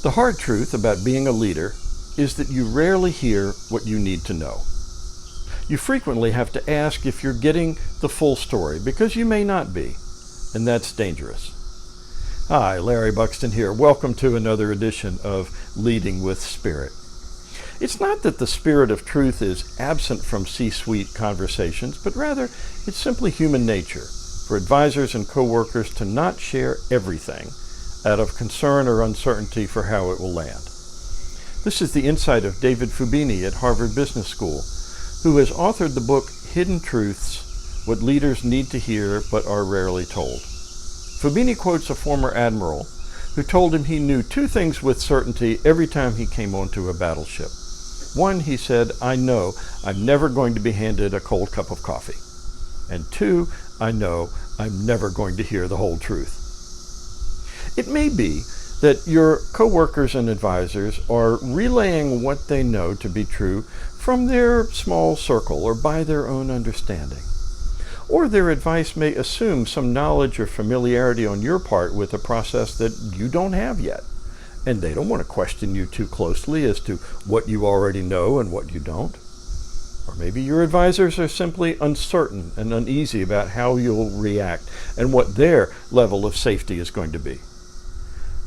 The hard truth about being a leader is that you rarely hear what you need to know. You frequently have to ask if you're getting the full story because you may not be, and that's dangerous. Hi, Larry Buxton here. Welcome to another edition of Leading with Spirit. It's not that the spirit of truth is absent from C-suite conversations, but rather it's simply human nature for advisors and coworkers to not share everything out of concern or uncertainty for how it will land. This is the insight of David Fubini at Harvard Business School, who has authored the book Hidden Truths: What Leaders Need to Hear But Are Rarely Told. Fubini quotes a former admiral who told him he knew two things with certainty every time he came onto a battleship. One, he said, I know I'm never going to be handed a cold cup of coffee. And two, I know I'm never going to hear the whole truth. It may be that your coworkers and advisors are relaying what they know to be true from their small circle or by their own understanding. Or their advice may assume some knowledge or familiarity on your part with a process that you don't have yet. And they don't want to question you too closely as to what you already know and what you don't. Or maybe your advisors are simply uncertain and uneasy about how you'll react and what their level of safety is going to be.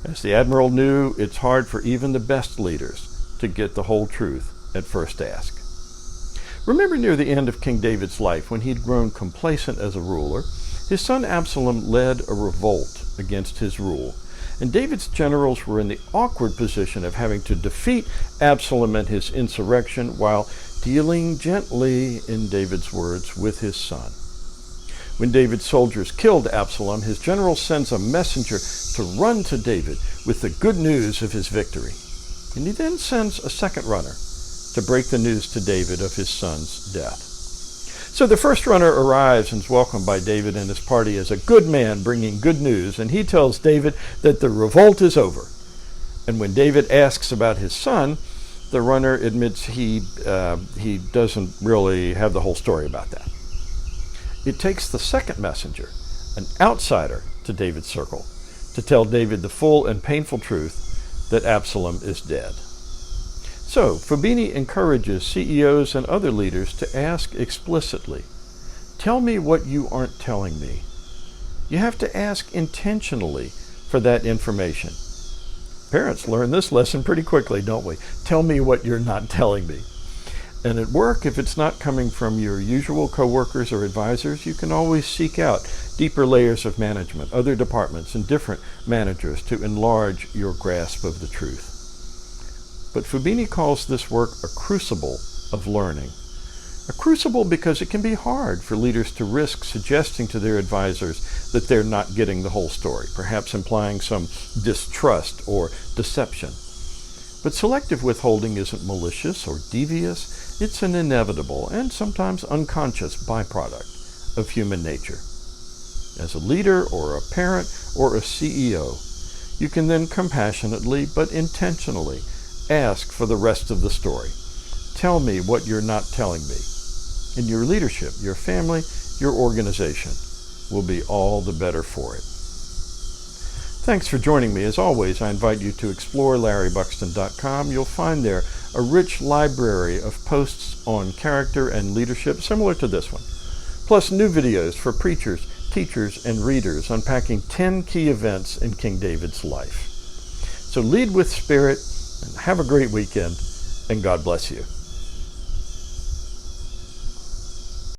As the admiral knew, it's hard for even the best leaders to get the whole truth at first ask. Remember near the end of King David's life, when he'd grown complacent as a ruler, his son Absalom led a revolt against his rule. And David's generals were in the awkward position of having to defeat Absalom and his insurrection while dealing gently, in David's words, with his son. When David's soldiers killed Absalom, his general sends a messenger to run to David with the good news of his victory. And he then sends a second runner to break the news to David of his son's death. So the first runner arrives and is welcomed by David and his party as a good man bringing good news, and he tells David that the revolt is over. And when David asks about his son, the runner admits he doesn't really have the whole story about that. It takes the second messenger, an outsider to David's circle, to tell David the full and painful truth that Absalom is dead. So, Fubini encourages CEOs and other leaders to ask explicitly, tell me what you aren't telling me. You have to ask intentionally for that information. Parents learn this lesson pretty quickly, don't we? Tell me what you're not telling me. And at work, if it's not coming from your usual coworkers or advisors, you can always seek out deeper layers of management, other departments, and different managers to enlarge your grasp of the truth. But Fubini calls this work a crucible of learning. A crucible because it can be hard for leaders to risk suggesting to their advisors that they're not getting the whole story, perhaps implying some distrust or deception. But selective withholding isn't malicious or devious. It's an inevitable and sometimes unconscious byproduct of human nature. As a leader or a parent or a CEO, you can then compassionately but intentionally ask for the rest of the story. Tell me what you're not telling me. And your leadership, your family, your organization will be all the better for it. Thanks for joining me. As always, I invite you to explore LarryBuxton.com. You'll find there a rich library of posts on character and leadership similar to this one, plus new videos for preachers, teachers, and readers unpacking 10 key events in King David's life. So lead with spirit, and have a great weekend, and God bless you.